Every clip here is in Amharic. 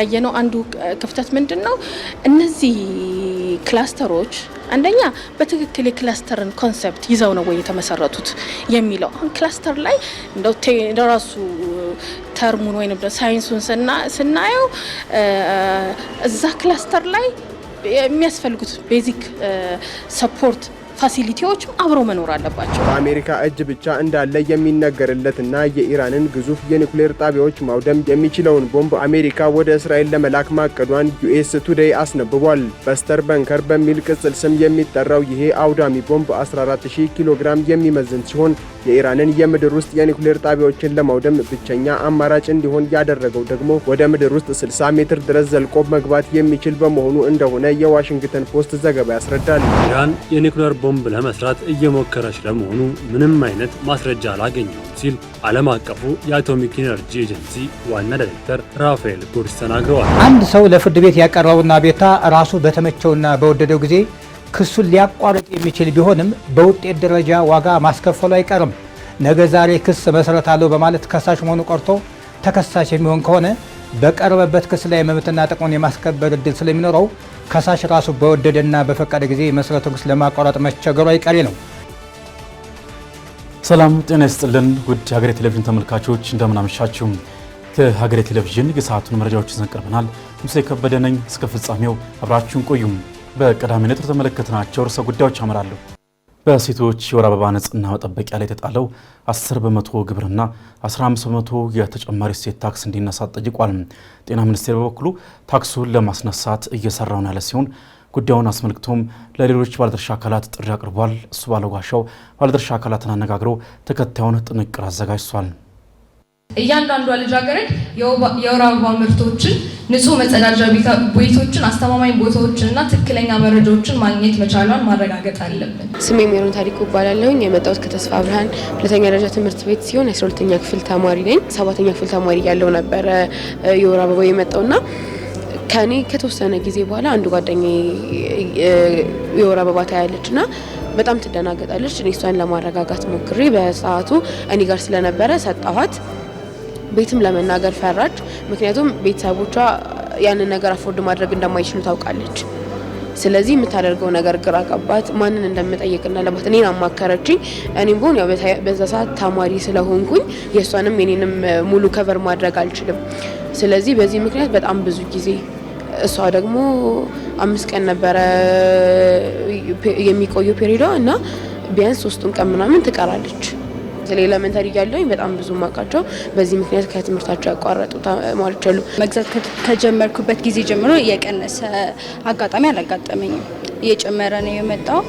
ያየነው አንዱ ክፍተት ምንድነው እነዚህ ክላስተሮች አንደኛ በትክክል የክላስተርን ኮንሰፕት ይዘው ነው ወይ የተመሰረቱት የሚለው አሁን ክላስተር ላይ እንደው ራሱ ተርሙን ወይንም ሳይንሱን ስናየው እዛ ክላስተር ላይ የሚያስፈልጉት ቤዚክ ሰፖርት ፋሲሊቲዎች አብረው መኖር አለባቸው። በአሜሪካ እጅ ብቻ እንዳለ የሚነገርለትና የኢራንን ግዙፍ የኒውክሌር ጣቢያዎች ማውደም የሚችለውን ቦምብ አሜሪካ ወደ እስራኤል ለመላክ ማቀዷን ዩኤስ ቱዴይ አስነብቧል። በስተር በንከር በሚል ቅጽል ስም የሚጠራው ይሄ አውዳሚ ቦምብ 14000 ኪሎ ግራም የሚመዝን ሲሆን የኢራንን የምድር ውስጥ የኒውክሌር ጣቢያዎችን ለማውደም ብቸኛ አማራጭ እንዲሆን ያደረገው ደግሞ ወደ ምድር ውስጥ 60 ሜትር ድረስ ዘልቆ መግባት የሚችል በመሆኑ እንደሆነ የዋሽንግተን ፖስት ዘገባ ያስረዳል። ኢራን የኒውክሌር ቦምብ ለመስራት እየሞከረች ለመሆኑ ምንም አይነት ማስረጃ አላገኘውም ሲል ዓለም አቀፉ የአቶሚክ ኢነርጂ ኤጀንሲ ዋና ዳይሬክተር ራፋኤል ጎርስ ተናግረዋል። አንድ ሰው ለፍርድ ቤት ያቀረበውና ቤታ ራሱ በተመቸውና በወደደው ጊዜ ክሱን ሊያቋርጥ የሚችል ቢሆንም በውጤት ደረጃ ዋጋ ማስከፈሉ አይቀርም። ነገ ዛሬ ክስ መሰረታለሁ በማለት ከሳሽ መሆኑ ቀርቶ ተከሳሽ የሚሆን ከሆነ በቀረበበት ክስ ላይ መብትና ጥቅሙን የማስከበር እድል ስለሚኖረው ከሳሽ ራሱ በወደደና በፈቀደ ጊዜ መሰረቱ ክስ ለማቋረጥ መቸገሩ አይቀሬ ነው። ሰላም ጤና ይስጥልን ውድ ሀገሬ ቴሌቪዥን ተመልካቾች እንደምን አመሻችሁ። ከሀገሬ ቴሌቪዥን የሰዓቱን መረጃዎችን ይዘን ቀርበናል። ሙሴ ከበደ ነኝ። እስከ ፍጻሜው አብራችሁን ቆዩም። በቀዳሚነት የተመለከትናቸው ርዕሰ ጉዳዮች አመራሉ። በሴቶች የወር አበባ ንጽህና መጠበቂያ ላይ የተጣለው 10 በመቶ ግብርና 15 በመቶ የተጨማሪ እሴት ታክስ እንዲነሳ ጠይቋል። ጤና ሚኒስቴር በበኩሉ ታክሱን ለማስነሳት እየሰራው ነው ያለ ሲሆን ጉዳዩን አስመልክቶም ለሌሎች ባለድርሻ አካላት ጥሪ አቅርቧል። እሱ ባለዋሻው ባለድርሻ አካላትን አነጋግሮ ተከታዩን ጥንቅር አዘጋጅቷል። እያንዳንዷ ልጃገረድ የወር አበባ ምርቶችን፣ ንጹህ መጸዳጃ ቤቶችን፣ አስተማማኝ ቦታዎችንና ትክክለኛ መረጃዎችን ማግኘት መቻሏን ማረጋገጥ አለብን። ስሜ ሜሮን ታሪኩ እባላለሁኝ። የመጣሁት ከተስፋ ብርሃን ሁለተኛ ደረጃ ትምህርት ቤት ሲሆን የ12ኛ ክፍል ተማሪ ነኝ። 7ኛ ክፍል ተማሪ ያለው ነበረ የወር አበባ የመጣውና ከኔ ከተወሰነ ጊዜ በኋላ አንዱ ጓደኛዬ የወር አበባ ታያለችና በጣም ትደናገጣለች። እኔ እሷን ለማረጋጋት ሞክሬ በሰዓቱ እኔ ጋር ስለነበረ ሰጣኋት። ቤትም ለመናገር ፈራች። ምክንያቱም ቤተሰቦቿ ያንን ነገር አፎርድ ማድረግ እንደማይችሉ ታውቃለች። ስለዚህ የምታደርገው ነገር ግራ ገባት። ማንን እንደምጠይቅና ለባት እኔን አማከረችኝ። እኔም ቢሆን ያው በዛ ሰዓት ተማሪ ስለሆንኩኝ የሷንም የኔንም ሙሉ ከቨር ማድረግ አልችልም። ስለዚህ በዚህ ምክንያት በጣም ብዙ ጊዜ እሷ ደግሞ 5 ቀን ነበረ የሚቆየው ፔሪዷ እና ቢያንስ 3 ቀን ምናምን ትቀራለች። ኤሌመንተሪ ያለኝ በጣም ብዙ ማቃቸው በዚህ ምክንያት ከትምህርታቸው ያቋረጡ ተማሪዎች አሉ። መግዛት ከጀመርኩበት ጊዜ ጀምሮ የቀነሰ አጋጣሚ አላጋጠመኝም። እየጨመረ ነው የመጣው።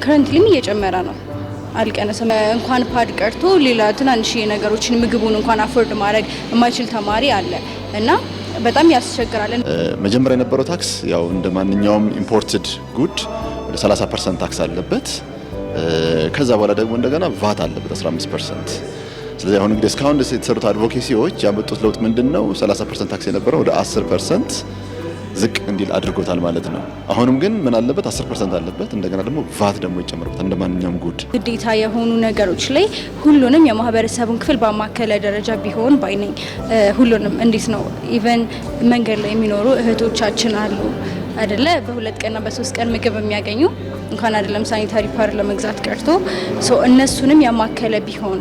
ከረንትሊም እየጨመረ ነው፣ አልቀነሰም። እንኳን ፓድ ቀርቶ ሌላ ትናንሽ ነገሮችን ምግቡን እንኳን አፎርድ ማድረግ የማይችል ተማሪ አለ እና በጣም ያስቸግራል። መጀመሪያ የነበረው ታክስ ያው እንደ ማንኛውም ኢምፖርትድ ጉድ ወደ 30% ታክስ አለበት። ከዛ በኋላ ደግሞ እንደገና ቫት አለበት 15%። ስለዚህ አሁን እንግዲህ እስካሁን ድረስ የተሰሩት አድቮኬሲዎች ያመጡት ለውጥ ምንድነው? 30% ታክስ የነበረው ወደ 10% ዝቅ እንዲል አድርጎታል ማለት ነው። አሁንም ግን ምን አለበት? 10% አለበት። እንደገና ደግሞ ቫት ደግሞ ይጨምርበታል እንደማንኛውም ጉድ። ግዴታ የሆኑ ነገሮች ላይ ሁሉንም የማህበረሰቡን ክፍል በማከለ ደረጃ ቢሆን ባይነኝ። ሁሉንም እንዴት ነው ኢቨን መንገድ ላይ የሚኖሩ እህቶቻችን አሉ አይደለ? በ2 ቀንና በ3 ቀን ምግብ የሚያገኙ እንኳን አይደለም ሳኒታሪ ፓድ ለመግዛት ቀርቶ እነሱንም ያማከለ ቢሆን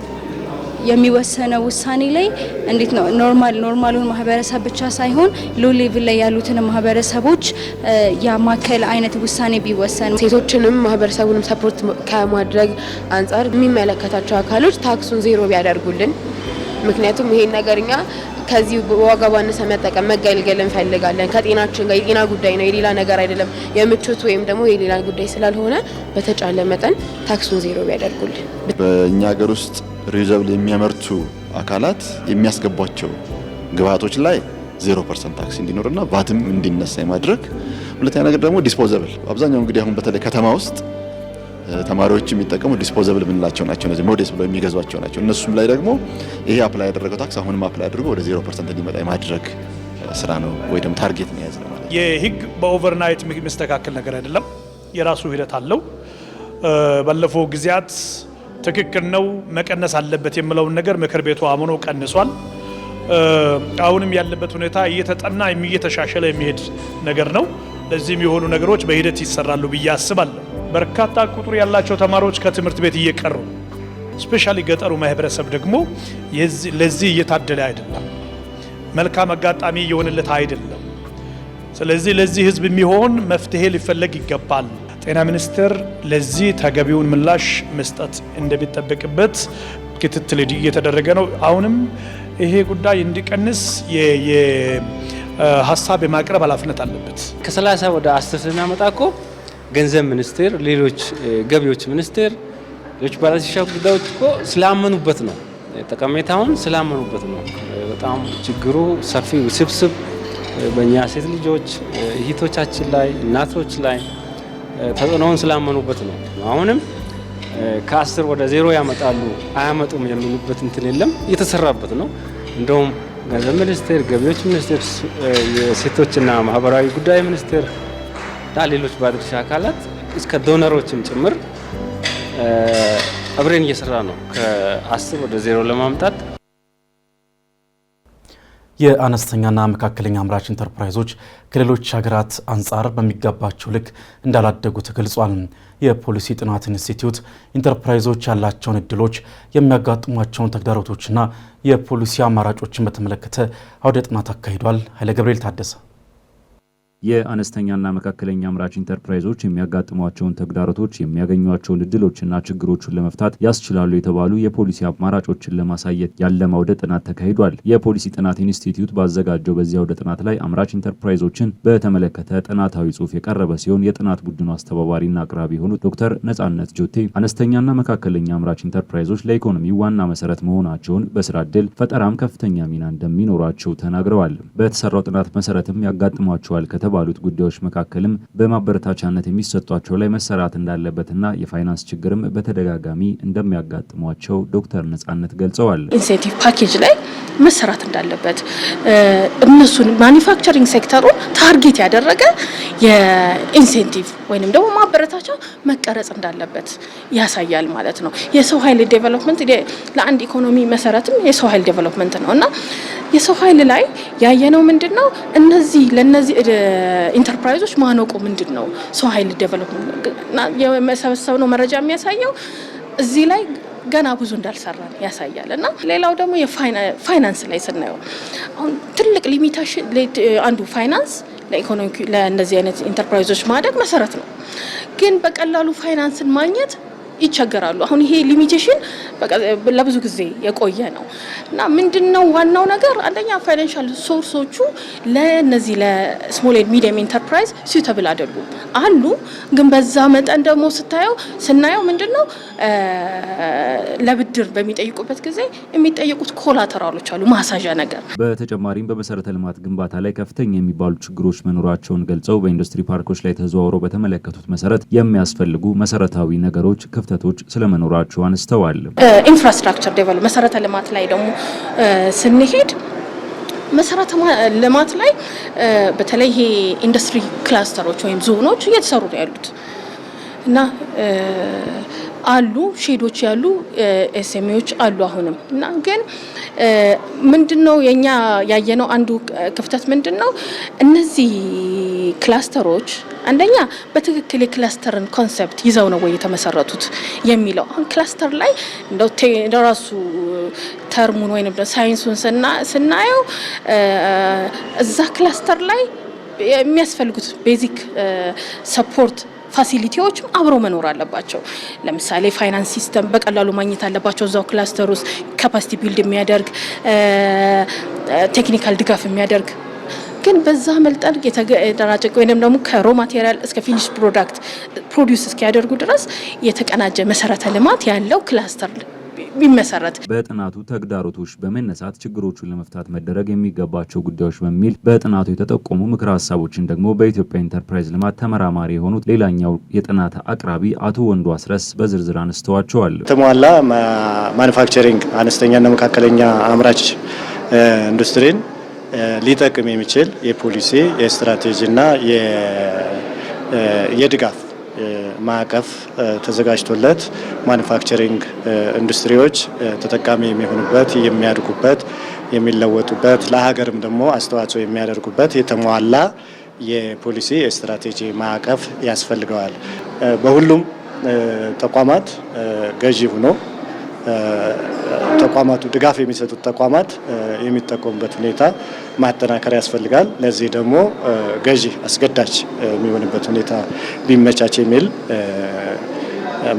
የሚወሰነው ውሳኔ ላይ እንዴት ነው ኖርማሉን ማህበረሰብ ብቻ ሳይሆን ሎ ሌቭል ላይ ያሉትን ማህበረሰቦች ያማከለ አይነት ውሳኔ ቢወሰን ሴቶችንም ማህበረሰቡንም ሰፖርት ከማድረግ አንፃር የሚመለከታቸው አካሎች ታክሱን ዜሮ ቢያደርጉልን። ምክንያቱም ይሄን ነገርኛ ከዚህ ዋጋ ባነሰ መጠቀም መገልገል እንፈልጋለን። ከጤናችን ጋር የጤና ጉዳይ ነው፣ የሌላ ነገር አይደለም። የምቾት ወይም ደግሞ የሌላ ጉዳይ ስላልሆነ በተቻለ መጠን ታክሱን ዜሮ ቢያደርጉልን። በእኛ ሀገር ውስጥ ሪዘብል የሚያመርቱ አካላት የሚያስገቧቸው ግብአቶች ላይ 0% ታክስ እንዲኖርና ቫትም እንዲነሳ የማድረግ። ሁለተኛ ነገር ደግሞ ዲስፖዘብል አብዛኛው እንግዲህ አሁን በተለይ ከተማ ውስጥ ተማሪዎች የሚጠቀሙ ዲስፖዘብል ምንላቸው ናቸው። እነዚህ ሞዴስ ብለው የሚገዟቸው ናቸው። እነሱም ላይ ደግሞ ይሄ አፕላይ ያደረገው ታክስ አሁንም አፕላይ አድርጎ ወደ 0% እንዲመጣ የማድረግ ስራ ነው ወይ ደግሞ ታርጌት ነው ያዝነው ማለት። የህግ በኦቨርናይት የሚስተካከል ነገር አይደለም፣ የራሱ ሂደት አለው። ባለፈው ጊዜያት ትክክል ነው መቀነስ አለበት የሚለውን ነገር ምክር ቤቱ አምኖ ቀንሷል። አሁንም ያለበት ሁኔታ እየተጠና እየተሻሻለ የሚሄድ ነገር ነው። ለዚህም የሆኑ ነገሮች በሂደት ይሰራሉ ብዬ አስባለሁ። በርካታ ቁጥር ያላቸው ተማሪዎች ከትምህርት ቤት እየቀሩ ስፔሻሊ ገጠሩ ማህበረሰብ ደግሞ ለዚህ እየታደለ አይደለም፣ መልካም አጋጣሚ እየሆነለት አይደለም። ስለዚህ ለዚህ ህዝብ የሚሆን መፍትሄ ሊፈለግ ይገባል። ጤና ሚኒስቴር ለዚህ ተገቢውን ምላሽ መስጠት እንደሚጠበቅበት ክትትል እየተደረገ ነው። አሁንም ይሄ ጉዳይ እንዲቀንስ ሀሳብ የማቅረብ ኃላፊነት አለበት። ከ30 ወደ 10 ስናመጣ እኮ ገንዘብ ሚኒስቴር፣ ሌሎች ገቢዎች ሚኒስቴር፣ ሌሎች ባለድርሻ ጉዳዮች እኮ ስላመኑበት ነው፣ ጠቀሜታውን ስላመኑበት ነው። በጣም ችግሩ ሰፊ ውስብስብ በእኛ ሴት ልጆች እህቶቻችን ላይ እናቶች ላይ ተጽዕኖውን ስላመኑበት ነው። አሁንም ከ10 ወደ 0 ያመጣሉ አያመጡም የሚሉበት እንትን የለም፣ እየተሰራበት ነው። እንደውም ገንዘብ ሚኒስቴር፣ ገቢዎች ሚኒስቴር፣ የሴቶችና ማህበራዊ ጉዳይ ሚኒስቴር እና ሌሎች ባለድርሻ አካላት እስከ ዶነሮችም ጭምር አብረን እየሰራ ነው ከ10 ወደ 0 ለማምጣት። የአነስተኛና መካከለኛ አምራች ኢንተርፕራይዞች ከሌሎች ሀገራት አንጻር በሚገባቸው ልክ እንዳላደጉ ተገልጿል። የፖሊሲ ጥናት ኢንስቲትዩት ኢንተርፕራይዞች ያላቸውን እድሎች፣ የሚያጋጥሟቸውን ተግዳሮቶችና የፖሊሲ አማራጮችን በተመለከተ አውደ ጥናት አካሂዷል። ኃይለ ገብርኤል ታደሰ የአነስተኛና መካከለኛ አምራች ኢንተርፕራይዞች የሚያጋጥሟቸውን ተግዳሮቶች፣ የሚያገኟቸውን እድሎችና ችግሮችን ለመፍታት ያስችላሉ የተባሉ የፖሊሲ አማራጮችን ለማሳየት ያለመ አውደ ጥናት ተካሂዷል። የፖሊሲ ጥናት ኢንስቲትዩት ባዘጋጀው በዚህ አውደ ጥናት ላይ አምራች ኢንተርፕራይዞችን በተመለከተ ጥናታዊ ጽሑፍ የቀረበ ሲሆን የጥናት ቡድኑ አስተባባሪና አቅራቢ የሆኑት ዶክተር ነጻነት ጆቴ አነስተኛና መካከለኛ አምራች ኢንተርፕራይዞች ለኢኮኖሚው ዋና መሰረት መሆናቸውን፣ በስራ ዕድል ፈጠራም ከፍተኛ ሚና እንደሚኖራቸው ተናግረዋል። በተሰራው ጥናት መሰረትም ያጋጥሟቸዋል ባሉት ጉዳዮች መካከልም በማበረታቻነት የሚሰጧቸው ላይ መሰራት እንዳለበትና የፋይናንስ ችግርም በተደጋጋሚ እንደሚያጋጥሟቸው ዶክተር ነጻነት ገልጸዋል። ኢንሴንቲቭ ፓኬጅ ላይ መሰራት እንዳለበት እነሱን ማኒፋክቸሪንግ ሴክተሩን ታርጌት ያደረገ የኢንሴንቲቭ ወይንም ደግሞ ማበረታቻ መቀረጽ እንዳለበት ያሳያል ማለት ነው። የሰው ኃይል ዴቨሎፕመንት ለአንድ ኢኮኖሚ መሰረትም የሰው ኃይል ዴቨሎፕመንት ነው እና የሰው ኃይል ላይ ያየነው ምንድነው እነዚህ ለነዚህ ኢንተርፕራይዞች ማነቆ ምንድነው? ሰው ኃይል ዴቨሎፕመንት የመሰበሰብነው መረጃ የሚያሳየው እዚህ ላይ ገና ብዙ እንዳልሰራን ያሳያል እና ሌላው ደግሞ የፋይናንስ ላይ ስናየው አሁን ትልቅ ሊሚቴሽን አንዱ ፋይናንስ ለኢኮኖሚ ለእነዚህ አይነት ኢንተርፕራይዞች ማደግ መሰረት ነው። ግን በቀላሉ ፋይናንስን ማግኘት ይቸገራሉ። አሁን ይሄ ሊሚቴሽን ለብዙ ጊዜ የቆየ ነው እና ምንድነው ዋናው ነገር አንደኛ ፋይናንሻል ሶርሶቹ ለነዚህ ለስሞል ኤንድ ሚዲየም ኢንተርፕራይዝ ሲዩተብል አይደሉም አሉ። ግን በዛ መጠን ደግሞ ስናየው ምንድነው ለብድር በሚጠይቁበት ጊዜ የሚጠይቁት ኮላተራሎች አሉ፣ ማሳዣ ነገር። በተጨማሪም በመሰረተ ልማት ግንባታ ላይ ከፍተኛ የሚባሉ ችግሮች መኖራቸውን ገልጸው በኢንዱስትሪ ፓርኮች ላይ ተዘዋውረው በተመለከቱት መሰረት የሚያስፈልጉ መሰረታዊ ነገሮች ክፍተቶች ስለመኖራቸው አንስተዋል። ኢንፍራስትራክቸር ዴቨሎፕ መሰረተ ልማት ላይ ደግሞ ስንሄድ መሰረተ ልማት ላይ በተለይ ይሄ ኢንዱስትሪ ክላስተሮች ወይም ዞኖች እየተሰሩ ነው ያሉት እና አሉ ሼዶች ያሉ ኤስኤምኤዎች አሉ አሁንም እና ግን ምንድነው የኛ ያየነው አንዱ ክፍተት ምንድነው እነዚህ ክላስተሮች አንደኛ በትክክል የክላስተርን ኮንሰፕት ይዘው ነው ወይ የተመሰረቱት የሚለው አሁን ክላስተር ላይ እንደው ራሱ ተርሙን ወይንም ሳይንሱን ስናየው እዛ ክላስተር ላይ የሚያስፈልጉት ቤዚክ ሰፖርት ፋሲሊቲዎች አብሮ መኖር አለባቸው። ለምሳሌ ፋይናንስ ሲስተም በቀላሉ ማግኘት አለባቸው እዛው ክላስተር ውስጥ ካፓሲቲ ቢልድ የሚያደርግ ቴክኒካል ድጋፍ የሚያደርግ ግን በዛ መልጠን የተደራጀ ወይንም ደግሞ ከሮ ማቴሪያል እስከ ፊኒሽ ፕሮዳክት ፕሮዲዩስ እስኪያደርጉ ድረስ የተቀናጀ መሰረተ ልማት ያለው ክላስተር ቢመሰረት። በጥናቱ ተግዳሮቶች በመነሳት ችግሮቹን ለመፍታት መደረግ የሚገባቸው ጉዳዮች በሚል በጥናቱ የተጠቆሙ ምክረ ሀሳቦችን ደግሞ በኢትዮጵያ ኢንተርፕራይዝ ልማት ተመራማሪ የሆኑት ሌላኛው የጥናት አቅራቢ አቶ ወንዱ አስረስ በዝርዝር አንስተዋቸዋል። ተሟላ ማኑፋክቸሪንግ አነስተኛና መካከለኛ አምራች ኢንዱስትሪን ሊጠቅም የሚችል የፖሊሲ የስትራቴጂና የድጋፍ ማዕቀፍ ተዘጋጅቶለት ማኑፋክቸሪንግ ኢንዱስትሪዎች ተጠቃሚ የሚሆኑበት የሚያድጉበት የሚለወጡበት ለሀገርም ደግሞ አስተዋጽኦ የሚያደርጉበት የተሟላ የፖሊሲ የስትራቴጂ ማዕቀፍ ያስፈልገዋል። በሁሉም ተቋማት ገዢ ሆኖ ተቋማቱ ድጋፍ የሚሰጡት ተቋማት የሚጠቀሙበት ሁኔታ ማጠናከር ያስፈልጋል። ለዚህ ደግሞ ገዢ አስገዳጅ የሚሆንበት ሁኔታ ቢመቻች የሚል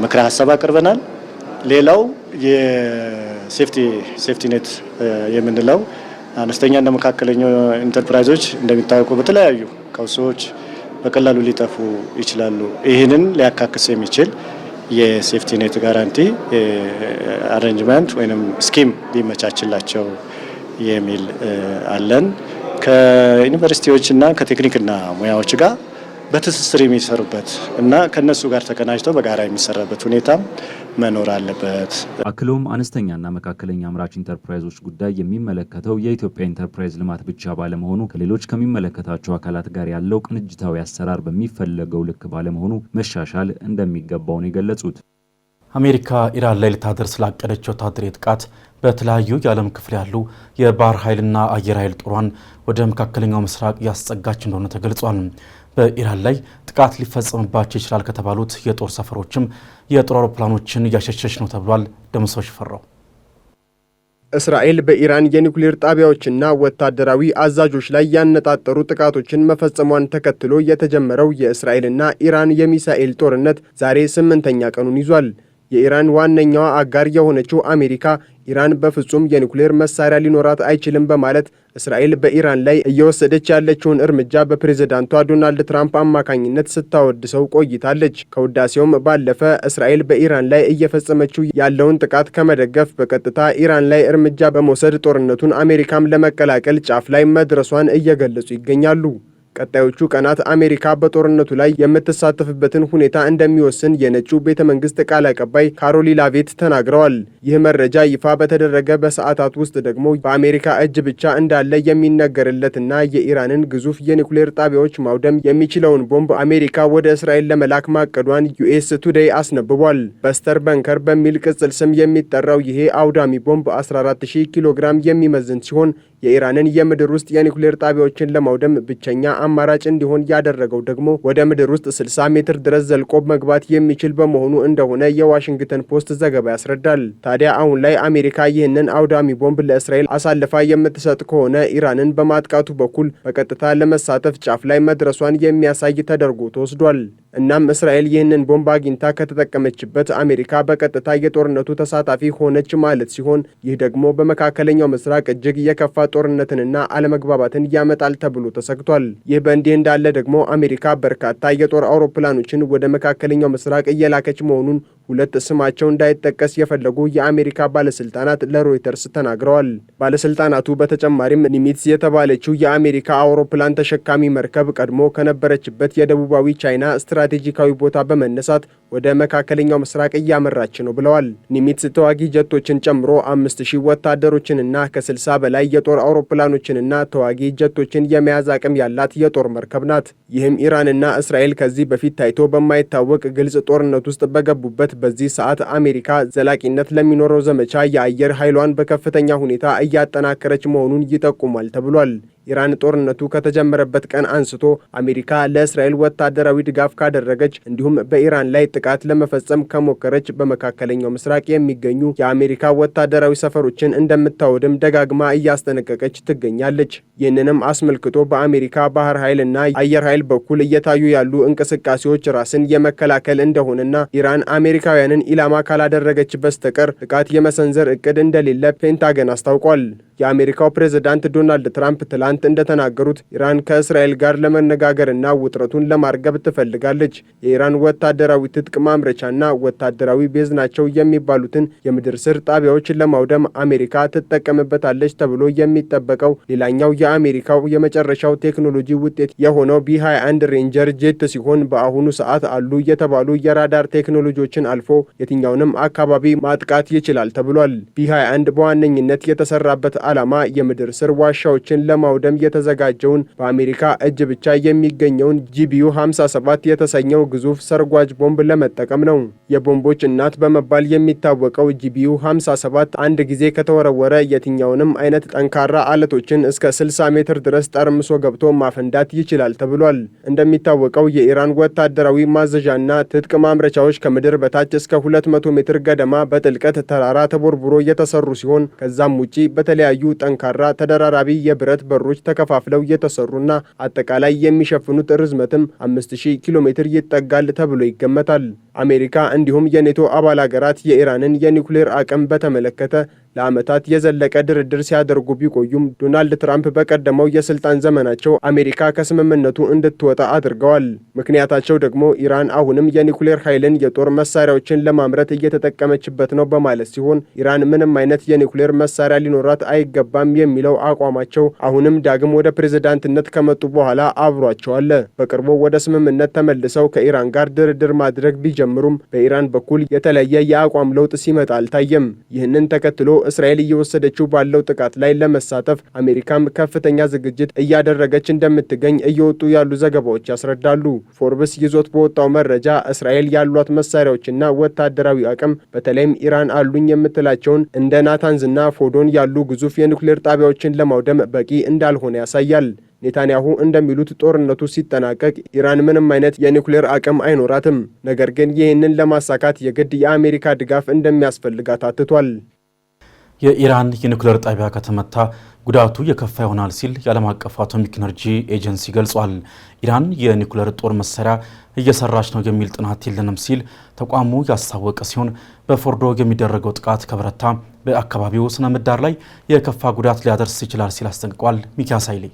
ምክረ ሀሳብ አቅርበናል። ሌላው የሴፍቲ ኔት የምንለው አነስተኛና መካከለኛ ኢንተርፕራይዞች እንደሚታወቁ በተለያዩ ቀውሶች በቀላሉ ሊጠፉ ይችላሉ። ይህንን ሊያካክስ የሚችል የሴፍቲ ኔት ጋራንቲ አሬንጅመንት ወይም ስኪም ሊመቻችላቸው የሚል አለን። ከዩኒቨርሲቲዎችና ከቴክኒክና ሙያዎች ጋር በትስስር የሚሰሩበት እና ከነሱ ጋር ተቀናጅተው በጋራ የሚሰራበት ሁኔታ መኖር አለበት። አክሎም አነስተኛና መካከለኛ አምራች ኢንተርፕራይዞች ጉዳይ የሚመለከተው የኢትዮጵያ ኢንተርፕራይዝ ልማት ብቻ ባለመሆኑ ከሌሎች ከሚመለከታቸው አካላት ጋር ያለው ቅንጅታዊ አሰራር በሚፈለገው ልክ ባለመሆኑ መሻሻል እንደሚገባው ነው የገለጹት። አሜሪካ ኢራን ላይ ልታደርስ ስላቀደችው ወታደራዊ ጥቃት በተለያዩ የዓለም ክፍል ያሉ የባህር ኃይልና አየር ኃይል ጦሯን ወደ መካከለኛው ምስራቅ ያስጠጋች እንደሆነ ተገልጿል። በኢራን ላይ ጥቃት ሊፈጸምባቸው ይችላል ከተባሉት የጦር ሰፈሮችም የጦር አውሮፕላኖችን እያሸሸች ነው ተብሏል። ደምሰው ሽፈራው እስራኤል በኢራን የኒውክሌር ጣቢያዎችና ወታደራዊ አዛዦች ላይ ያነጣጠሩ ጥቃቶችን መፈጸሟን ተከትሎ የተጀመረው የእስራኤልና ኢራን የሚሳኤል ጦርነት ዛሬ 8ኛ ቀኑን ይዟል። የኢራን ዋነኛዋ አጋር የሆነችው አሜሪካ ኢራን በፍጹም የኒውክሌር መሳሪያ ሊኖራት አይችልም በማለት እስራኤል በኢራን ላይ እየወሰደች ያለችውን እርምጃ በፕሬዝዳንቷ ዶናልድ ትራምፕ አማካኝነት ስታወድሰው ቆይታለች። ከውዳሴውም ባለፈ እስራኤል በኢራን ላይ እየፈጸመችው ያለውን ጥቃት ከመደገፍ በቀጥታ ኢራን ላይ እርምጃ በመውሰድ ጦርነቱን አሜሪካም ለመቀላቀል ጫፍ ላይ መድረሷን እየገለጹ ይገኛሉ። ቀጣዮቹ ቀናት አሜሪካ በጦርነቱ ላይ የምትሳተፍበትን ሁኔታ እንደሚወስን የነጩ ቤተ መንግስት ቃል አቀባይ ካሮሊ ላቬት ተናግረዋል። ይህ መረጃ ይፋ በተደረገ በሰዓታት ውስጥ ደግሞ በአሜሪካ እጅ ብቻ እንዳለ የሚነገርለትና የኢራንን ግዙፍ የኒውክሌር ጣቢያዎች ማውደም የሚችለውን ቦምብ አሜሪካ ወደ እስራኤል ለመላክ ማቀዷን ዩኤስ ቱዴይ አስነብቧል። በስተር በንከር በሚል ቅጽል ስም የሚጠራው ይሄ አውዳሚ ቦምብ 14000 ኪሎ ግራም የሚመዝን ሲሆን የኢራንን የምድር ውስጥ የኒውክሌር ጣቢያዎችን ለማውደም ብቸኛ አማራጭ እንዲሆን ያደረገው ደግሞ ወደ ምድር ውስጥ 60 ሜትር ድረስ ዘልቆ መግባት የሚችል በመሆኑ እንደሆነ የዋሽንግተን ፖስት ዘገባ ያስረዳል። ታዲያ አሁን ላይ አሜሪካ ይህንን አውዳሚ ቦምብ ለእስራኤል አሳልፋ የምትሰጥ ከሆነ ኢራንን በማጥቃቱ በኩል በቀጥታ ለመሳተፍ ጫፍ ላይ መድረሷን የሚያሳይ ተደርጎ ተወስዷል። እናም እስራኤል ይህንን ቦምብ አግኝታ ከተጠቀመችበት አሜሪካ በቀጥታ የጦርነቱ ተሳታፊ ሆነች ማለት ሲሆን ይህ ደግሞ በመካከለኛው ምስራቅ እጅግ የከፋ ጦርነትንና አለመግባባትን ያመጣል ተብሎ ተሰግቷል። ይህ በእንዲህ እንዳለ ደግሞ አሜሪካ በርካታ የጦር አውሮፕላኖችን ወደ መካከለኛው ምስራቅ እየላከች መሆኑን ሁለት ስማቸው እንዳይጠቀስ የፈለጉ የአሜሪካ ባለስልጣናት ለሮይተርስ ተናግረዋል። ባለስልጣናቱ በተጨማሪም ኒሚትዝ የተባለችው የአሜሪካ አውሮፕላን ተሸካሚ መርከብ ቀድሞ ከነበረችበት የደቡባዊ ቻይና ስትራቴጂካዊ ቦታ በመነሳት ወደ መካከለኛው ምስራቅ እያመራች ነው ብለዋል። ኒሚትዝ ተዋጊ ጀቶችን ጨምሮ 5000 ወታደሮችንና ከ60 በላይ የጦር አውሮፕላኖችንና ተዋጊ ጀቶችን የመያዝ አቅም ያላት የጦር መርከብ ናት። ይህም ኢራንና እስራኤል ከዚህ በፊት ታይቶ በማይታወቅ ግልጽ ጦርነት ውስጥ በገቡበት በዚህ ሰዓት አሜሪካ ዘላቂነት ለሚኖረው ዘመቻ የአየር ኃይሏን በከፍተኛ ሁኔታ እያጠናከረች መሆኑን ይጠቁማል ተብሏል። ኢራን ጦርነቱ ከተጀመረበት ቀን አንስቶ አሜሪካ ለእስራኤል ወታደራዊ ድጋፍ ካደረገች እንዲሁም በኢራን ላይ ጥቃት ለመፈጸም ከሞከረች በመካከለኛው ምስራቅ የሚገኙ የአሜሪካ ወታደራዊ ሰፈሮችን እንደምታወድም ደጋግማ እያስጠነቀቀች ትገኛለች። ይህንንም አስመልክቶ በአሜሪካ ባህር ኃይልና አየር ኃይል በኩል እየታዩ ያሉ እንቅስቃሴዎች ራስን የመከላከል እንደሆነና ኢራን አሜሪካውያንን ኢላማ ካላደረገች በስተቀር ጥቃት የመሰንዘር እቅድ እንደሌለ ፔንታገን አስታውቋል። የአሜሪካው ፕሬዝዳንት ዶናልድ ትራምፕ ትላንት እንደተናገሩት ኢራን ከእስራኤል ጋር ለመነጋገርና ውጥረቱን ለማርገብ ትፈልጋለች። የኢራን ወታደራዊ ትጥቅ ማምረቻና ወታደራዊ ቤዝ ናቸው የሚባሉትን የምድር ስር ጣቢያዎችን ለማውደም አሜሪካ ትጠቀምበታለች ተብሎ የሚጠበቀው ሌላኛው የአሜሪካው የመጨረሻው ቴክኖሎጂ ውጤት የሆነው ቢ21 ሬንጀር ጄት ሲሆን በአሁኑ ሰዓት አሉ የተባሉ የራዳር ቴክኖሎጂዎችን አልፎ የትኛውንም አካባቢ ማጥቃት ይችላል ተብሏል። ቢ21 በዋነኝነት የተሰራበት ዓላማ የምድር ስር ዋሻዎችን ለማውደም ለማውደም የተዘጋጀውን በአሜሪካ እጅ ብቻ የሚገኘውን GBU 57 የተሰኘው ግዙፍ ሰርጓጅ ቦምብ ለመጠቀም ነው። የቦምቦች እናት በመባል የሚታወቀው GBU 57 አንድ ጊዜ ከተወረወረ የትኛውንም አይነት ጠንካራ አለቶችን እስከ 60 ሜትር ድረስ ጠርምሶ ገብቶ ማፈንዳት ይችላል ተብሏል። እንደሚታወቀው የኢራን ወታደራዊ ማዘዣና ትጥቅ ማምረቻዎች ከምድር በታች እስከ 200 ሜትር ገደማ በጥልቀት ተራራ ተቦርቡሮ የተሰሩ ሲሆን ከዛም ውጪ በተለያዩ ጠንካራ ተደራራቢ የብረት በሮች ተከፋፍለው የተሰሩና አጠቃላይ የሚሸፍኑት ርዝመትም 5000 ኪሎ ሜትር ይጠጋል ተብሎ ይገመታል። አሜሪካ እንዲሁም የኔቶ አባል ሀገራት የኢራንን የኒውክሌር አቅም በተመለከተ ለዓመታት የዘለቀ ድርድር ሲያደርጉ ቢቆዩም ዶናልድ ትራምፕ በቀደመው የስልጣን ዘመናቸው አሜሪካ ከስምምነቱ እንድትወጣ አድርገዋል። ምክንያታቸው ደግሞ ኢራን አሁንም የኒውክሌር ኃይልን የጦር መሳሪያዎችን ለማምረት እየተጠቀመችበት ነው በማለት ሲሆን ኢራን ምንም አይነት የኒውክሌር መሳሪያ ሊኖራት አይገባም የሚለው አቋማቸው አሁንም ዳግም ወደ ፕሬዝዳንትነት ከመጡ በኋላ አብሯቸው አለ። በቅርቡ ወደ ስምምነት ተመልሰው ከኢራን ጋር ድርድር ማድረግ ቢጀምሩም በኢራን በኩል የተለየ የአቋም ለውጥ ሲመጣ አልታየም። ይህንን ተከትሎ እስራኤል እየወሰደችው ባለው ጥቃት ላይ ለመሳተፍ አሜሪካም ከፍተኛ ዝግጅት እያደረገች እንደምትገኝ እየወጡ ያሉ ዘገባዎች ያስረዳሉ። ፎርብስ ይዞት በወጣው መረጃ እስራኤል ያሏት መሳሪያዎችና ወታደራዊ አቅም በተለይም ኢራን አሉኝ የምትላቸውን እንደ ናታንዝና ፎዶን ያሉ ግዙፍ የኒውክሌር ጣቢያዎችን ለማውደም በቂ እንዳልሆነ ያሳያል። ኔታንያሁ እንደሚሉት ጦርነቱ ሲጠናቀቅ ኢራን ምንም አይነት የኒውክሌር አቅም አይኖራትም። ነገር ግን ይህንን ለማሳካት የግድ የአሜሪካ ድጋፍ እንደሚያስፈልጋት አትቷል። የኢራን የኒውክሌር ጣቢያ ከተመታ ጉዳቱ የከፋ ይሆናል ሲል የዓለም አቀፉ አቶሚክ ኤነርጂ ኤጀንሲ ገልጿል። ኢራን የኒውክሌር ጦር መሳሪያ እየሰራች ነው የሚል ጥናት የለንም ሲል ተቋሙ ያስታወቀ ሲሆን በፎርዶ የሚደረገው ጥቃት ከበረታ በአካባቢው ስነ ምህዳር ላይ የከፋ ጉዳት ሊያደርስ ይችላል ሲል አስጠንቅቋል። ሚኪያስ ኃይሌ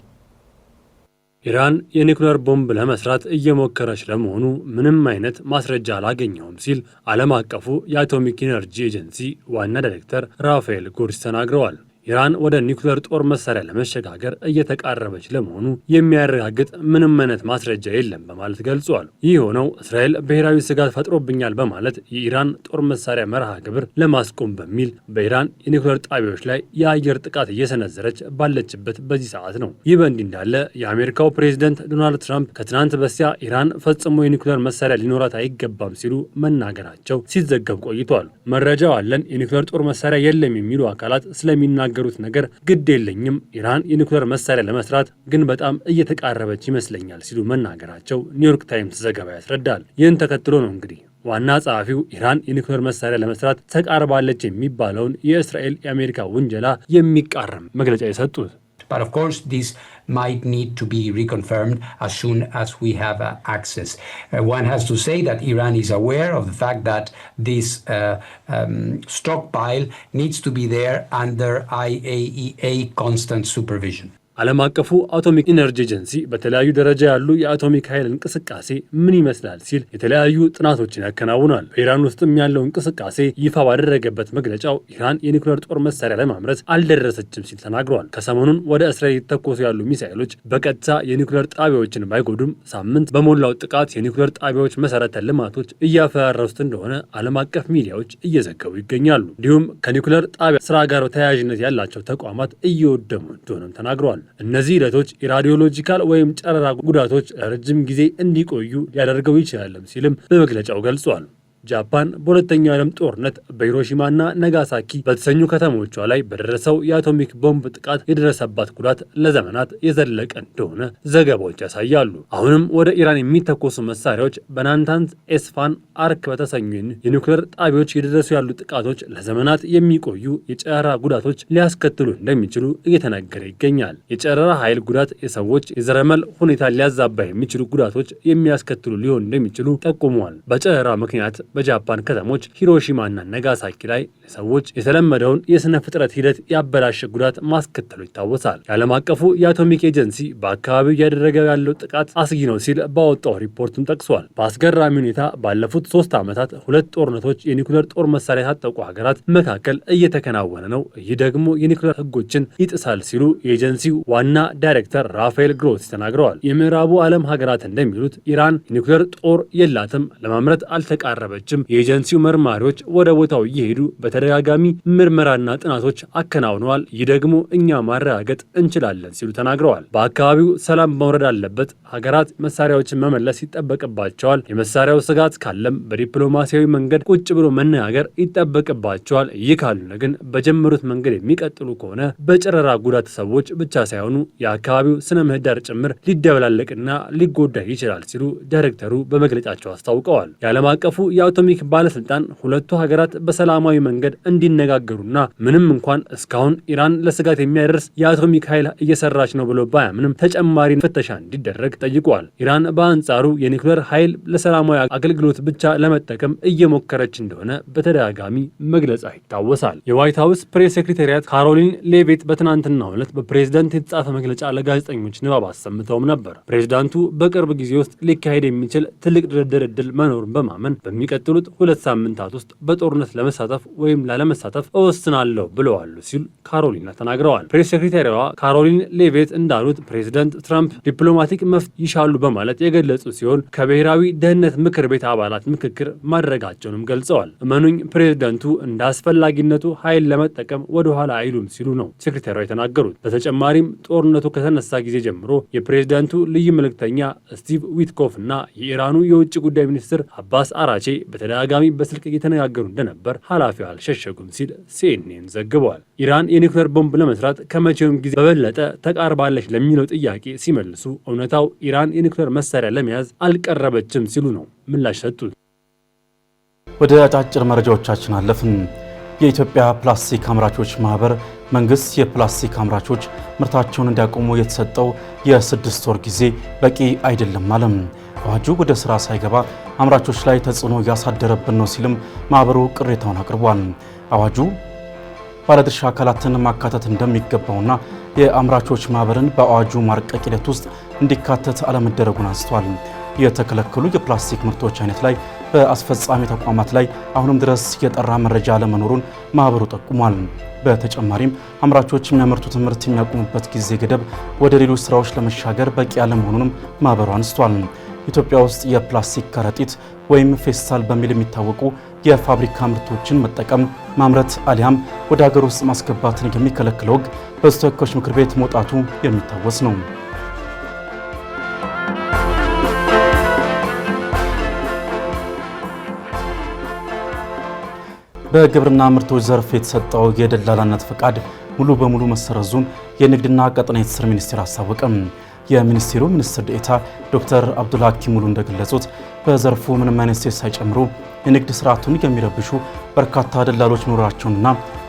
ኢራን የኒውክሌር ቦምብ ለመስራት እየሞከረች ለመሆኑ ምንም አይነት ማስረጃ አላገኘውም ሲል ዓለም አቀፉ የአቶሚክ ኢነርጂ ኤጀንሲ ዋና ዳይሬክተር ራፋኤል ጎርሲ ተናግረዋል። ኢራን ወደ ኒውክሌር ጦር መሳሪያ ለመሸጋገር እየተቃረበች ለመሆኑ የሚያረጋግጥ ምንም አይነት ማስረጃ የለም በማለት ገልጿል። ይህ ሆነው እስራኤል ብሔራዊ ስጋት ፈጥሮብኛል በማለት የኢራን ጦር መሳሪያ መርሃ ግብር ለማስቆም በሚል በኢራን የኒውክሌር ጣቢያዎች ላይ የአየር ጥቃት እየሰነዘረች ባለችበት በዚህ ሰዓት ነው። ይህ በእንዲህ እንዳለ የአሜሪካው ፕሬዝደንት ዶናልድ ትራምፕ ከትናንት በስቲያ ኢራን ፈጽሞ የኒውክሌር መሳሪያ ሊኖራት አይገባም ሲሉ መናገራቸው ሲዘገብ ቆይቷል። መረጃው አለን፣ የኒውክሌር ጦር መሳሪያ የለም የሚሉ አካላት ስለሚናገሩት ነገር ግድ የለኝም፣ ኢራን የኒውክሌር መሳሪያ ለመስራት ግን በጣም እየተቃረበች ይመስለኛል ሲሉ መናገራቸው ኒውዮርክ ታይምስ ዘገባ ያስረዳል። ይህን ተከትሎ ነው እንግዲህ ዋና ጸሐፊው ኢራን የኒውክሌር መሳሪያ ለመስራት ተቃርባለች የሚባለውን የእስራኤል የአሜሪካ ውንጀላ የሚቃረም መግለጫ የሰጡት። But of course, this might need to be reconfirmed as soon as we have access. One has to say that Iran is aware of the fact that this stockpile needs to be there under IAEA constant supervision. ዓለም አቀፉ አቶሚክ ኢነርጂ ኤጀንሲ በተለያዩ ደረጃ ያሉ የአቶሚክ ኃይል እንቅስቃሴ ምን ይመስላል ሲል የተለያዩ ጥናቶችን ያከናውናል። በኢራን ውስጥም ያለው እንቅስቃሴ ይፋ ባደረገበት መግለጫው ኢራን የኒውክሌር ጦር መሳሪያ ለማምረት አልደረሰችም ሲል ተናግሯል። ከሰሞኑን ወደ እስራኤል የተኮሱ ያሉ ሚሳኤሎች በቀጥታ የኒውክሌር ጣቢያዎችን ባይጎዱም ሳምንት በሞላው ጥቃት የኒውክሌር ጣቢያዎች መሰረተ ልማቶች እያፈራረሱት እንደሆነ ዓለም አቀፍ ሚዲያዎች እየዘገቡ ይገኛሉ። እንዲሁም ከኒውክሌር ጣቢያ ስራ ጋር ተያያዥነት ያላቸው ተቋማት እየወደሙ እንደሆነም ተናግረዋል። እነዚህ ሂደቶች የራዲዮሎጂካል ወይም ጨረራ ጉዳቶች ለረጅም ጊዜ እንዲቆዩ ሊያደርገው ይችላልም ሲልም በመግለጫው ገልጿል። ጃፓን በሁለተኛው ዓለም ጦርነት በሂሮሺማና ነጋሳኪ በተሰኙ ከተሞቿ ላይ በደረሰው የአቶሚክ ቦምብ ጥቃት የደረሰባት ጉዳት ለዘመናት የዘለቀ እንደሆነ ዘገባዎች ያሳያሉ። አሁንም ወደ ኢራን የሚተኮሱ መሳሪያዎች በናታንዝ፣ ኤስፋን፣ አርክ በተሰኙ የኒውክሌር ጣቢያዎች የደረሱ ያሉ ጥቃቶች ለዘመናት የሚቆዩ የጨረራ ጉዳቶች ሊያስከትሉ እንደሚችሉ እየተነገረ ይገኛል። የጨረራ ኃይል ጉዳት የሰዎች የዘረመል ሁኔታ ሊያዛባ የሚችሉ ጉዳቶች የሚያስከትሉ ሊሆን እንደሚችሉ ጠቁመዋል። በጨረራ ምክንያት በጃፓን ከተሞች ሂሮሺማና ነጋሳኪ ላይ ሰዎች የተለመደውን የስነ ፍጥረት ሂደት ያበላሸ ጉዳት ማስከተሉ ይታወሳል። የዓለም አቀፉ የአቶሚክ ኤጀንሲ በአካባቢው እያደረገ ያለው ጥቃት አስጊ ነው ሲል ባወጣው ሪፖርቱን ጠቅሷል። በአስገራሚ ሁኔታ ባለፉት 3 ዓመታት 2 ጦርነቶች የኒውክሌር ጦር መሳሪያ የታጠቁ ሀገራት መካከል እየተከናወነ ነው። ይህ ደግሞ የኒውክሌር ሕጎችን ይጥሳል ሲሉ የኤጀንሲው ዋና ዳይሬክተር ራፋኤል ግሮሲ ተናግረዋል። የምዕራቡ ዓለም ሀገራት እንደሚሉት ኢራን የኒውክሌር ጦር የላትም፣ ለማምረት አልተቃረበ አልተገደበችም። የኤጀንሲው መርማሪዎች ወደ ቦታው እየሄዱ በተደጋጋሚ ምርመራና ጥናቶች አከናውነዋል። ይህ ደግሞ እኛ ማረጋገጥ እንችላለን ሲሉ ተናግረዋል። በአካባቢው ሰላም መውረድ አለበት። ሀገራት መሳሪያዎችን መመለስ ይጠበቅባቸዋል። የመሳሪያው ስጋት ካለም በዲፕሎማሲያዊ መንገድ ቁጭ ብሎ መነጋገር ይጠበቅባቸዋል። ይህ ካልሆነ ግን በጀመሩት መንገድ የሚቀጥሉ ከሆነ በጨረራ ጉዳት ሰዎች ብቻ ሳይሆኑ የአካባቢው ስነ ምህዳር ጭምር ሊደበላለቅና ሊጎዳ ይችላል ሲሉ ዳይሬክተሩ በመግለጫቸው አስታውቀዋል። የዓለም አቀፉ የአቶሚክ ባለስልጣን ሁለቱ ሀገራት በሰላማዊ መንገድ እንዲነጋገሩና ምንም እንኳን እስካሁን ኢራን ለስጋት የሚያደርስ የአቶሚክ ኃይል እየሰራች ነው ብሎ ባያምንም ተጨማሪ ፍተሻ እንዲደረግ ጠይቋል። ኢራን በአንጻሩ የኒውክሌር ኃይል ለሰላማዊ አገልግሎት ብቻ ለመጠቀም እየሞከረች እንደሆነ በተደጋጋሚ መግለጿ ይታወሳል። የዋይት ሀውስ ፕሬስ ሴክሬታሪያት ካሮሊን ሌቪት በትናንትናው ዕለት በፕሬዝዳንት የተጻፈ መግለጫ ለጋዜጠኞች ንባብ አሰምተውም ነበር። ፕሬዝዳንቱ በቅርብ ጊዜ ውስጥ ሊካሄድ የሚችል ትልቅ ድርድር ዕድል መኖሩን በማመን በሚቀጥሉት 2 ሳምንታት ውስጥ በጦርነት ለመሳተፍ ወይም ላለመሳተፍ እወስናለሁ ብለዋል ሲሉ ካሮሊና ተናግረዋል። ፕሬስ ሴክሬታሪዋ ካሮሊን ሌቪት እንዳሉት ፕሬዝዳንት ትራምፕ ዲፕሎማቲክ መፍትሄ ይሻሉ በማለት የገለጹ ሲሆን ከብሔራዊ ደህንነት ምክር ቤት አባላት ምክክር ማድረጋቸውንም ገልጸዋል። እመኑኝ ፕሬዝዳንቱ እንደ አስፈላጊነቱ ኃይል ለመጠቀም ወደ ኋላ አይሉም ሲሉ ነው ሴክሬታሪዋ የተናገሩት። በተጨማሪም ጦርነቱ ከተነሳ ጊዜ ጀምሮ የፕሬዝዳንቱ ልዩ መልእክተኛ ስቲቭ ዊትኮፍ እና የኢራኑ የውጭ ጉዳይ ሚኒስትር አባስ አራቼ በተደጋጋሚ በስልክ እየተነጋገሩ እንደነበር ኃላፊው አልሸሸጉም ሲል ሲኤንኤን ዘግቧል። ኢራን የኒውክሌር ቦምብ ለመስራት ከመቼውም ጊዜ በበለጠ ተቃርባለች ለሚለው ጥያቄ ሲመልሱ እውነታው ኢራን የኒውክሌር መሳሪያ ለመያዝ አልቀረበችም ሲሉ ነው ምላሽ ሰጡት። ወደ አጫጭር መረጃዎቻችን አለፍን። የኢትዮጵያ ፕላስቲክ አምራቾች ማህበር መንግስት የፕላስቲክ አምራቾች ምርታቸውን እንዲያቆሙ የተሰጠው የ6 ወር ጊዜ በቂ አይደለም አለም። አዋጁ ወደ ስራ ሳይገባ አምራቾች ላይ ተጽዕኖ እያሳደረብን ነው ሲልም ማህበሩ ቅሬታውን አቅርቧል። አዋጁ ባለድርሻ አካላትን ማካተት እንደሚገባውና የአምራቾች ማህበርን በአዋጁ ማርቀቅ ሂደት ውስጥ እንዲካተት አለመደረጉን አንስቷል። የተከለከሉ የፕላስቲክ ምርቶች አይነት ላይ በአስፈጻሚ ተቋማት ላይ አሁንም ድረስ የጠራ መረጃ አለመኖሩን ማህበሩ ጠቁሟል። በተጨማሪም አምራቾች የሚያመርቱትን ምርት የሚያቆሙበት ጊዜ ገደብ ወደ ሌሎች ስራዎች ለመሻገር በቂ አለመሆኑንም ማህበሩ አንስቷል። ኢትዮጵያ ውስጥ የፕላስቲክ ከረጢት ወይም ፌስታል በሚል የሚታወቁ የፋብሪካ ምርቶችን መጠቀም፣ ማምረት አሊያም ወደ ሀገር ውስጥ ማስገባትን የሚከለክለው ሕግ በተወካዮች ምክር ቤት መውጣቱ የሚታወስ ነው። በግብርና ምርቶች ዘርፍ የተሰጠው የደላላነት ፈቃድ ሙሉ በሙሉ መሰረዙን የንግድና ቀጠናዊ ትስስር ሚኒስቴር አስታወቀም። የሚኒስቴሩ ሚኒስትር ዴኤታ ዶክተር አብዱል ሐኪም ሙሉ እንደገለጹት በዘርፉ ምንም አይነት እሴት ሳይጨምሩ የንግድ ስርዓቱን የሚረብሹ በርካታ ደላሎች መኖራቸውንና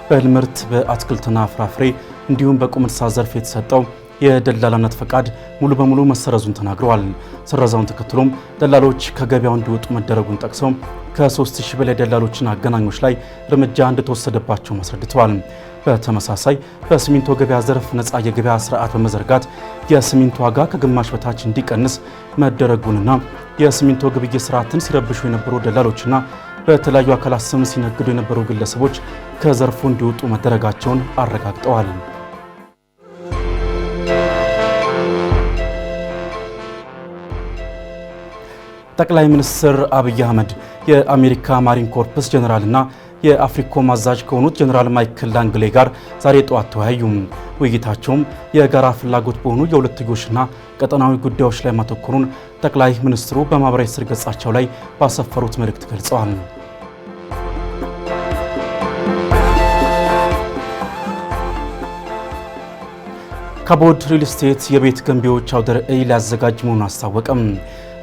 በእህል ምርት፣ በአትክልትና ፍራፍሬ እንዲሁም በቁም እንስሳት ዘርፍ የተሰጠው የደላላነት ፈቃድ ሙሉ በሙሉ መሰረዙን ተናግረዋል። ስረዛውን ተከትሎም ደላሎች ከገበያው እንዲወጡ መደረጉን ጠቅሰው ከ3000 በላይ ደላሎችና አገናኞች ላይ እርምጃ እንደተወሰደባቸው አስረድተዋል። በተመሳሳይ በሲሚንቶ ገበያ ዘርፍ ነፃ የገበያ ስርዓት በመዘርጋት የሲሚንቶ ዋጋ ከግማሽ በታች እንዲቀንስ መደረጉንና የሲሚንቶ ግብይት ስርዓትን ሲረብሹ የነበሩ ደላሎችና በተለያዩ አካላት ስም ሲነግዱ የነበሩ ግለሰቦች ከዘርፉ እንዲወጡ መደረጋቸውን አረጋግጠዋል። ጠቅላይ ሚኒስትር አብይ አህመድ የአሜሪካ ማሪን ኮርፕስ ጀነራልና የአፍሪኮም አዛዥ ከሆኑት ጀነራል ማይክል ላንግሌ ጋር ዛሬ ጠዋት ተወያዩ። ውይይታቸውም የጋራ ፍላጎት በሆኑ የሁለትዮሽና ቀጠናዊ ጉዳዮች ላይ ማተኮሩን ጠቅላይ ሚኒስትሩ በማህበራዊ ትስስር ገጻቸው ላይ ባሰፈሩት መልእክት ገልጸዋል። ካቦድ ሪል ስቴት የቤት ገንቢዎች አውደ ርዕይ ሊያዘጋጅ መሆኑን አስታወቀም።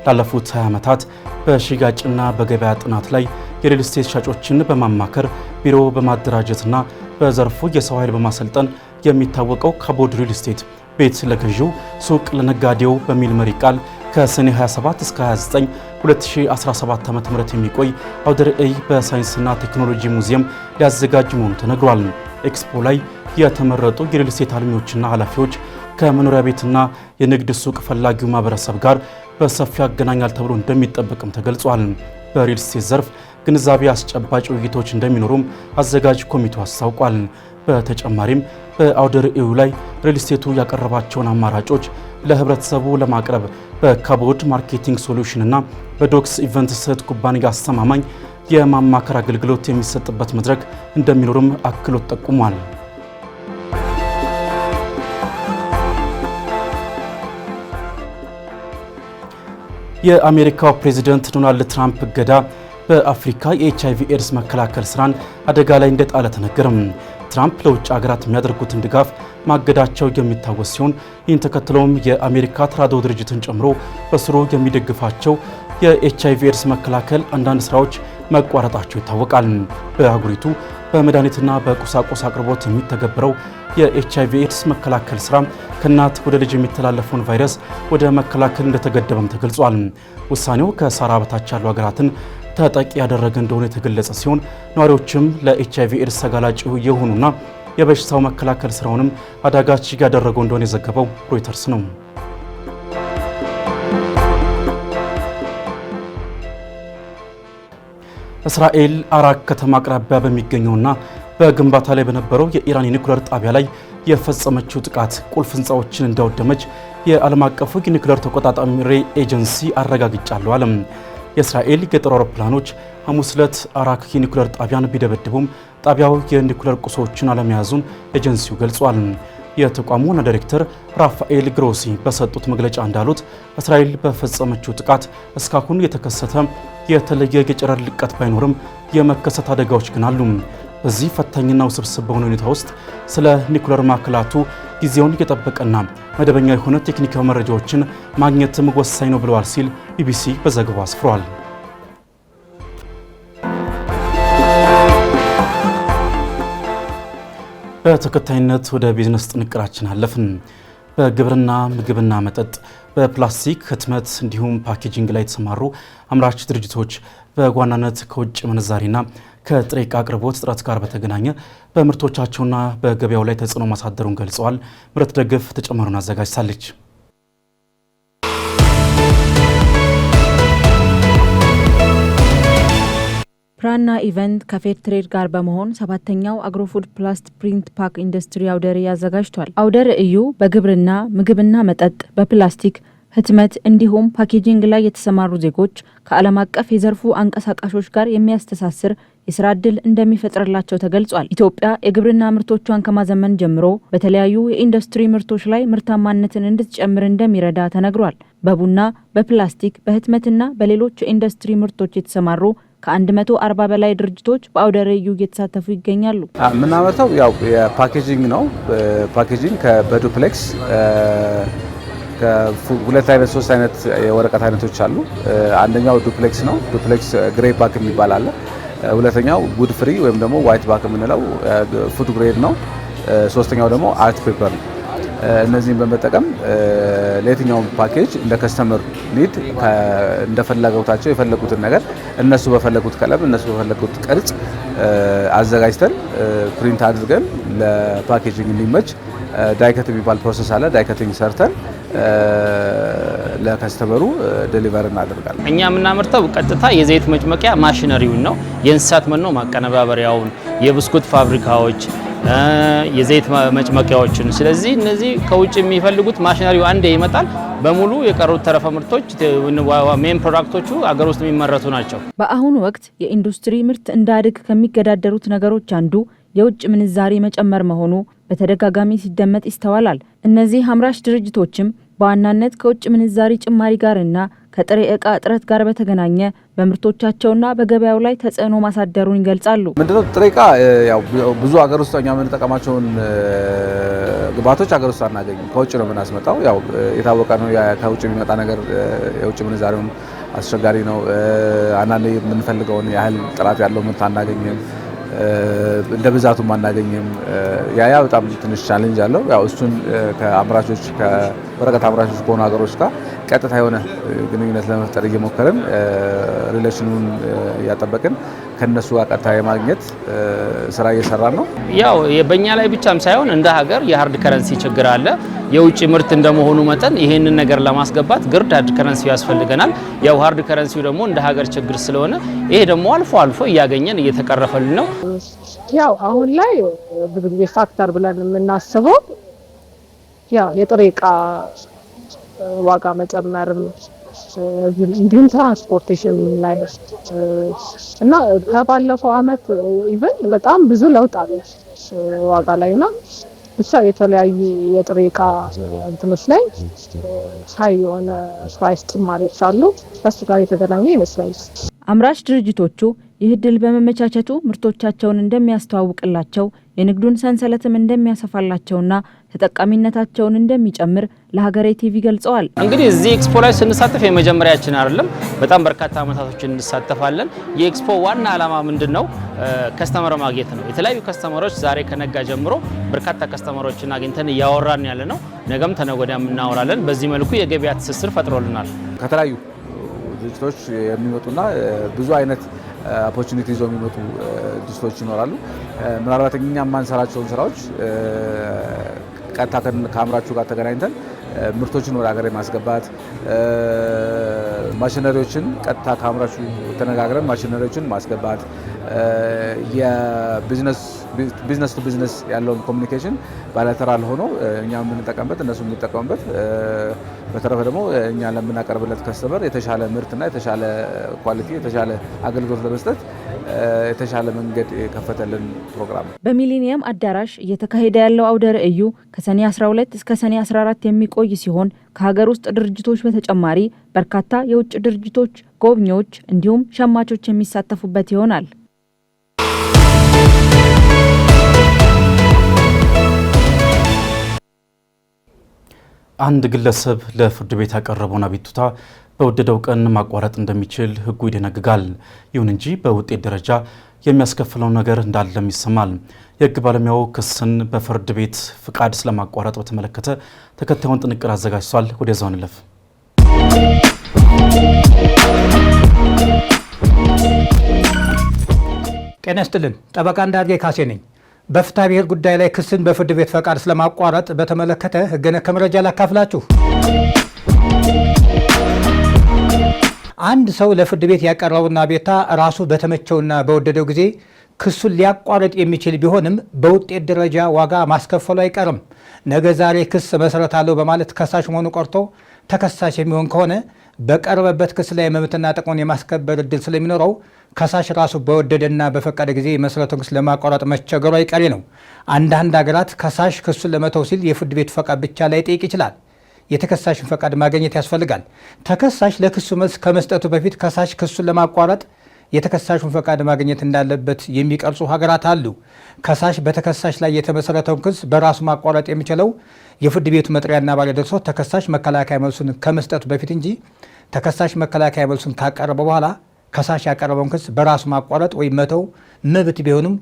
ላለፉት 20 ዓመታት በሽያጭና በገበያ ጥናት ላይ የሪል ስቴት ሻጮችን በማማከር ቢሮ በማደራጀትና በዘርፉ የሰው ኃይል በማሰልጠን የሚታወቀው ካቦድ ሪል ስቴት ቤት ለገዢው ሱቅ ለነጋዴው በሚል መሪ ቃል ከሰኔ 27 እስከ 29 2017 ዓ.ም የሚቆይ አውደ ርዕይ በሳይንስና ቴክኖሎጂ ሙዚየም ሊያዘጋጅ መሆኑ ተነግሯል። ኤክስፖ ላይ የተመረጡ የሪል ስቴት አልሚዎችና ኃላፊዎች ከመኖሪያ ቤትና የንግድ ሱቅ ፈላጊው ማህበረሰብ ጋር በሰፊው ያገናኛል ተብሎ እንደሚጠበቅም ተገልጿል። በሪል ስቴት ዘርፍ ግንዛቤ አስጨባጭ ውይይቶች እንደሚኖሩም አዘጋጅ ኮሚቴው አስታውቋል። በተጨማሪም በአውደ ርዕዩ ላይ ሪል ስቴቱ ያቀረባቸውን አማራጮች ለህብረተሰቡ ለማቅረብ በካቦድ ማርኬቲንግ ሶሉሽን እና በዶክስ ኢቨንትስ ኩባንያ አስተማማኝ የማማከር አገልግሎት የሚሰጥበት መድረክ እንደሚኖርም አክሎት ጠቁሟል። የአሜሪካው ፕሬዝዳንት ዶናልድ ትራምፕ እገዳ በአፍሪካ የኤችአይቪ ኤድስ መከላከል ስራን አደጋ ላይ እንደጣለ ተነገረም። ትራምፕ ለውጭ ሀገራት የሚያደርጉትን ድጋፍ ማገዳቸው የሚታወስ ሲሆን ይህን ተከትሎም የአሜሪካ ተራድኦ ድርጅትን ጨምሮ በስሩ የሚደግፋቸው የኤችአይቪ ኤድስ መከላከል አንዳንድ ስራዎች መቋረጣቸው ይታወቃል። በአህጉሪቱ በመድኃኒትና በቁሳቁስ አቅርቦት የሚተገበረው የኤችአይቪ ኤድስ መከላከል ስራ ከእናት ወደ ልጅ የሚተላለፈውን ቫይረስ ወደ መከላከል እንደተገደበም ተገልጿል። ውሳኔው ከሳህራ በታች ያሉ ሀገራትን ተጠቂ ያደረገ እንደሆነ የተገለጸ ሲሆን ነዋሪዎችም ለኤችአይቪ ኤድስ ተጋላጭ የሆኑና የበሽታው መከላከል ስራውንም አዳጋች ያደረገው እንደሆነ የዘገበው ሮይተርስ ነው። እስራኤል አራክ ከተማ አቅራቢያ በሚገኘውና በግንባታ ላይ በነበረው የኢራን የኒኩሌር ጣቢያ ላይ የፈጸመችው ጥቃት ቁልፍ ህንፃዎችን እንዳወደመች የዓለም አቀፉ የኒኩሌር ተቆጣጣሪ ኤጀንሲ አረጋግጫለሁ አለ። የእስራኤል የጦር አውሮፕላኖች ሐሙስ ዕለት አራክ የኒኩሌር ጣቢያን ቢደበድቡም ጣቢያው የኒኩሌር ቁሶችን አለመያዙን ኤጀንሲው ገልጿል። የተቋሙ ዋና ዳይሬክተር ራፋኤል ግሮሲ በሰጡት መግለጫ እንዳሉት እስራኤል በፈጸመችው ጥቃት እስካሁን የተከሰተ የተለየ የጨረር ልቀት ባይኖርም የመከሰት አደጋዎች ግን አሉ። በዚህ ፈታኝና ውስብስብ በሆነ ሁኔታ ውስጥ ስለ ኒኩሌር ማዕከላቱ ጊዜውን የጠበቀና መደበኛ የሆነ ቴክኒካዊ መረጃዎችን ማግኘትም ወሳኝ ነው ብለዋል ሲል ቢቢሲ በዘገባው አስፍሯል። በተከታይነት ወደ ቢዝነስ ጥንቅራችን አለፍን። በግብርና፣ ምግብና መጠጥ፣ በፕላስቲክ ህትመት እንዲሁም ፓኬጂንግ ላይ የተሰማሩ አምራች ድርጅቶች በዋናነት ከውጭ ምንዛሪና ከጥሬ ዕቃ አቅርቦት እጥረት ጋር በተገናኘ በምርቶቻቸውና በገበያው ላይ ተጽዕኖ ማሳደሩን ገልጸዋል። ምረት ደግፍ ተጨማሪውን አዘጋጅታለች። ፕራና ኢቨንት ከፌር ትሬድ ጋር በመሆን 7ኛው አግሮፉድ ፕላስት ፕሪንት ፓክ ኢንዱስትሪ አውደ ርዕይ አዘጋጅቷል። አውደ ርዕዩ በግብርና፣ ምግብና መጠጥ፣ በፕላስቲክ ህትመት እንዲሁም ፓኬጂንግ ላይ የተሰማሩ ዜጎች ከዓለም አቀፍ የዘርፉ አንቀሳቃሾች ጋር የሚያስተሳስር የስራ ዕድል እንደሚፈጥርላቸው ተገልጿል። ኢትዮጵያ የግብርና ምርቶቿን ከማዘመን ጀምሮ በተለያዩ የኢንዱስትሪ ምርቶች ላይ ምርታማነትን እንድትጨምር እንደሚረዳ ተነግሯል። በቡና፣ በፕላስቲክ፣ በህትመትና በሌሎች የኢንዱስትሪ ምርቶች የተሰማሩ ከ140 በላይ ድርጅቶች በአውደ ርዕዩ እየተሳተፉ ይገኛሉ። የምናመርተው ያው የፓኬጂንግ ነው። ፓኬጂንግ በዱፕሌክስ ከሁለት አይነት ሶስት አይነት የወረቀት አይነቶች አሉ። አንደኛው ዱፕሌክስ ነው። ዱፕሌክስ ግሬ ባክ የሚባል አለ። ሁለተኛው ጉድ ፍሪ ወይም ደግሞ ዋይት ባክ የምንለው ፉድ ግሬድ ነው። ሶስተኛው ደግሞ አርት ፔፐር ነው። እነዚህን በመጠቀም ለየትኛውም ፓኬጅ እንደ ከስተመር ኒድ እንደ ፍላጎታቸው የፈለጉትን ነገር እነሱ በፈለጉት ቀለም እነሱ በፈለጉት ቅርጽ አዘጋጅተን ፕሪንት አድርገን ለፓኬጂንግ እንዲመች ዳይከት የሚባል ፕሮሰስ አለ። ዳይከቲንግ ሰርተን ለከስተመሩ ዴሊቨር እናደርጋለን። እኛ የምናመርተው ቀጥታ የዘይት መጭመቂያ ማሽነሪውን ነው፣ የእንስሳት መኖ ማቀነባበሪያውን፣ የብስኩት ፋብሪካዎች፣ የዘይት መጭመቂያዎችን። ስለዚህ እነዚህ ከውጭ የሚፈልጉት ማሽነሪው አንዴ ይመጣል። በሙሉ የቀሩት ተረፈ ምርቶች ሜን ፕሮዳክቶቹ አገር ውስጥ የሚመረቱ ናቸው። በአሁኑ ወቅት የኢንዱስትሪ ምርት እንዳያድግ ከሚገዳደሩት ነገሮች አንዱ የውጭ ምንዛሪ መጨመር መሆኑ በተደጋጋሚ ሲደመጥ ይስተዋላል። እነዚህ አምራች ድርጅቶችም በዋናነት ከውጭ ምንዛሪ ጭማሪ ጋርና ከጥሬ ዕቃ እጥረት ጋር በተገናኘ በምርቶቻቸውና በገበያው ላይ ተጽዕኖ ማሳደሩን ይገልጻሉ። ምንድነው ጥሬ ዕቃ ያው ብዙ ሀገር ውስጥ እኛ የምንጠቀማቸውን ግብአቶች ሀገር ውስጥ አናገኝም፣ ከውጭ ነው የምናስመጣው። ያው የታወቀ ነው። ከውጭ የሚመጣ ነገር የውጭ ምንዛሪውን አስቸጋሪ ነው። አንዳንዴ የምንፈልገውን ያህል ጥራት ያለው ምርት አናገኝም፣ እንደ ብዛቱም አናገኝም። ያ በጣም ትንሽ ቻሌንጅ አለው። ያው እሱን ከአምራቾች ከወረቀት አምራቾች ከሆኑ ሀገሮች ጋር ቀጥታ የሆነ ግንኙነት ለመፍጠር እየሞከርን ሪሌሽኑን እያጠበቅን ከነሱ ጋር ቀጥታ የማግኘት ስራ እየሰራን ነው። ያው በእኛ ላይ ብቻም ሳይሆን እንደ ሀገር የሀርድ ከረንሲ ችግር አለ። የውጭ ምርት እንደመሆኑ መጠን ይህንን ነገር ለማስገባት ግርድ ሃርድ ከረንሲው ያስፈልገናል። ያው ሃርድ ከረንሲው ደግሞ እንደ ሀገር ችግር ስለሆነ ይሄ ደግሞ አልፎ አልፎ እያገኘን እየተቀረፈልን ነው። ያው አሁን ላይ ብዙ ጊዜ ፋክተር ብለን የምናስበው ያው የጥሬ ዕቃ ዋጋ መጨመር እንዲሁም ትራንስፖርቴሽን ላይ እና ከባለፈው አመት ኢቨን በጣም ብዙ ለውጥ አለ ዋጋ ላይና ብቻ የተለያዩ የጥሬ ዕቃ እንትኖች ላይ ሀይ የሆነ ፕራይስ ጭማሪዎች አሉ። ከሱ ጋር የተገናኘ ይመስላል። አምራች ድርጅቶቹ ይህ እድል በመመቻቸቱ ምርቶቻቸውን እንደሚያስተዋውቅላቸው የንግዱን ሰንሰለትም እንደሚያሰፋላቸውና ተጠቃሚነታቸውን እንደሚጨምር ለሀገሬ ቲቪ ገልጸዋል። እንግዲህ እዚህ ኤክስፖ ላይ ስንሳተፍ የመጀመሪያችን አይደለም። በጣም በርካታ አመታቶችን እንሳተፋለን። የኤክስፖ ዋና ዓላማ ምንድነው? ከስተመር ማግኘት ነው። የተለያዩ ከስተመሮች ዛሬ ከነጋ ጀምሮ በርካታ ከስተመሮችን አግኝተን እያወራን ያለ ነው። ነገም ተነጎዳም እናወራለን። በዚህ መልኩ የገበያ ትስስር ፈጥሮልናል። ከተለያዩ ድርጅቶች የሚመጡና ብዙ አይነት ኦፖርቹኒቲ ይዘው የሚመጡ ድርጅቶች ይኖራሉ። ምናልባት እኛ የማንሰራቸውን ስራዎች ቀጥታ ከአምራቹ ጋር ተገናኝተን ምርቶችን ወደ ሀገር ማስገባት፣ ማሽነሪዎችን ቀጥታ ከአምራቹ ተነጋግረን ማሽነሪዎችን ማስገባት፣ የቢዝነስ ቱ ቢዝነስ ያለውን ኮሚኒኬሽን ባይላተራል ሆኖ እኛ የምንጠቀምበት እነሱ የሚጠቀሙበት፣ በተረፈ ደግሞ እኛ ለምናቀርብለት ከስተመር የተሻለ ምርትና የተሻለ ኳሊቲ የተሻለ አገልግሎት ለመስጠት የተሻለ መንገድ የከፈተልን ፕሮግራም። በሚሊኒየም አዳራሽ እየተካሄደ ያለው አውደ ርዕዩ ከሰኔ 12 እስከ ሰኔ 14 የሚቆይ ሲሆን ከሀገር ውስጥ ድርጅቶች በተጨማሪ በርካታ የውጭ ድርጅቶች፣ ጎብኚዎች እንዲሁም ሸማቾች የሚሳተፉበት ይሆናል። አንድ ግለሰብ ለፍርድ ቤት ያቀረበውን አቤቱታ በወደደው ቀን ማቋረጥ እንደሚችል ሕጉ ይደነግጋል። ይሁን እንጂ በውጤት ደረጃ የሚያስከፍለው ነገር እንዳለም ይሰማል። የሕግ ባለሙያው ክስን በፍርድ ቤት ፍቃድ ስለማቋረጥ በተመለከተ ተከታዩን ጥንቅር አዘጋጅቷል። ወደዛው እንለፍ። ጤና ይስጥልን። ጠበቃ እንዳርጌ ካሴ ነኝ። በፍትሐ ብሔር ጉዳይ ላይ ክስን በፍርድ ቤት ፈቃድ ስለማቋረጥ በተመለከተ ሕገ ነክ መረጃ ላካፍላችሁ። አንድ ሰው ለፍርድ ቤት ያቀረበውን አቤቱታ ራሱ በተመቸውና በወደደው ጊዜ ክሱን ሊያቋርጥ የሚችል ቢሆንም በውጤት ደረጃ ዋጋ ማስከፈሉ አይቀርም። ነገ ዛሬ ክስ መሰረታለሁ በማለት ከሳሽ መሆኑ ቀርቶ ተከሳሽ የሚሆን ከሆነ በቀረበበት ክስ ላይ መብትና ጥቅሙን የማስከበር እድል ስለሚኖረው ከሳሽ ራሱ በወደደና በፈቀደ ጊዜ የመሰረቱን ክስ ለማቋረጥ መቸገሩ አይቀሬ ነው። አንዳንድ ሀገራት ከሳሽ ክሱን ለመተው ሲል የፍርድ ቤት ፈቃድ ብቻ ላይጠይቅ ይችላል። የተከሳሽን ፈቃድ ማግኘት ያስፈልጋል። ተከሳሽ ለክሱ መልስ ከመስጠቱ በፊት ከሳሽ ክሱን ለማቋረጥ የተከሳሹን ፈቃድ ማግኘት እንዳለበት የሚቀርጹ ሀገራት አሉ። ከሳሽ በተከሳሽ ላይ የተመሰረተውን ክስ በራሱ ማቋረጥ የሚችለው የፍርድ ቤቱ መጥሪያና ባለ ደርሶ ተከሳሽ መከላከያ መልሱን ከመስጠቱ በፊት እንጂ ተከሳሽ መከላከያ መልሱን ካቀረበ በኋላ ከሳሽ ያቀረበውን ክስ በራሱ ማቋረጥ ወይም መተው መብት ቢሆንም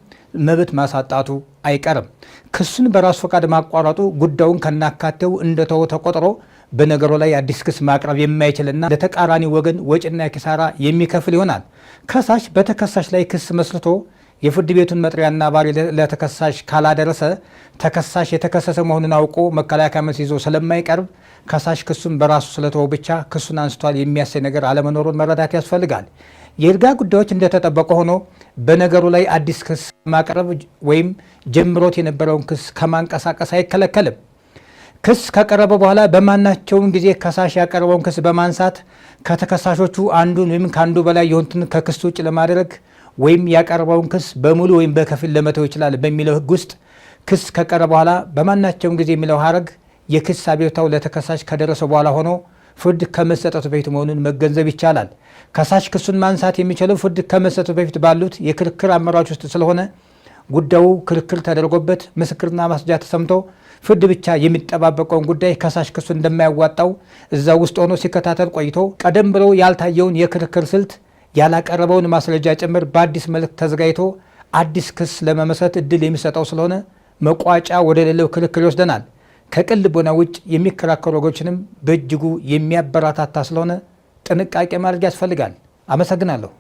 መብት ማሳጣቱ አይቀርም። ክሱን በራሱ ፈቃድ ማቋረጡ ጉዳዩን ከናካቴው እንደተወ ተቆጥሮ በነገሩ ላይ አዲስ ክስ ማቅረብ የማይችልና ለተቃራኒ ወገን ወጪና ኪሳራ የሚከፍል ይሆናል። ከሳሽ በተከሳሽ ላይ ክስ መስርቶ የፍርድ ቤቱን መጥሪያና ባሪ ለተከሳሽ ካላደረሰ ተከሳሽ የተከሰሰ መሆኑን አውቆ መከላከያ መልስ ይዞ ስለማይቀርብ ከሳሽ ክሱን በራሱ ስለተወው ብቻ ክሱን አንስቷል የሚያሳይ ነገር አለመኖሩን መረዳት ያስፈልጋል። የይርጋ ጉዳዮች እንደተጠበቀ ሆኖ በነገሩ ላይ አዲስ ክስ ማቅረብ ወይም ጀምሮት የነበረውን ክስ ከማንቀሳቀስ አይከለከልም። ክስ ከቀረበ በኋላ በማናቸውም ጊዜ ከሳሽ ያቀረበውን ክስ በማንሳት ከተከሳሾቹ አንዱን ወይም ከአንዱ በላይ የሆኑትን ከክስ ውጭ ለማድረግ ወይም ያቀረበውን ክስ በሙሉ ወይም በከፊል ለመተው ይችላል በሚለው ሕግ ውስጥ ክስ ከቀረበ በኋላ በማናቸውም ጊዜ የሚለው ሀረግ የክስ አቤቱታው ለተከሳሽ ከደረሰ በኋላ ሆኖ ፍርድ ከመሰጠቱ በፊት መሆኑን መገንዘብ ይቻላል። ከሳሽ ክሱን ማንሳት የሚችለው ፍርድ ከመሰጠቱ በፊት ባሉት የክርክር አመራሮች ውስጥ ስለሆነ ጉዳዩ ክርክር ተደርጎበት ምስክርና ማስረጃ ተሰምቶ ፍርድ ብቻ የሚጠባበቀውን ጉዳይ ከሳሽ ክሱ እንደማያዋጣው እዛ ውስጥ ሆኖ ሲከታተል ቆይቶ ቀደም ብሎ ያልታየውን የክርክር ስልት ያላቀረበውን ማስረጃ ጭምር በአዲስ መልክ ተዘጋጅቶ አዲስ ክስ ለመመስረት እድል የሚሰጠው ስለሆነ መቋጫ ወደ ሌለው ክርክር ይወስደናል። ከቅን ልቦና ውጭ የሚከራከሩ ወገኖችንም በእጅጉ የሚያበረታታ ስለሆነ ጥንቃቄ ማድረግ ያስፈልጋል። አመሰግናለሁ።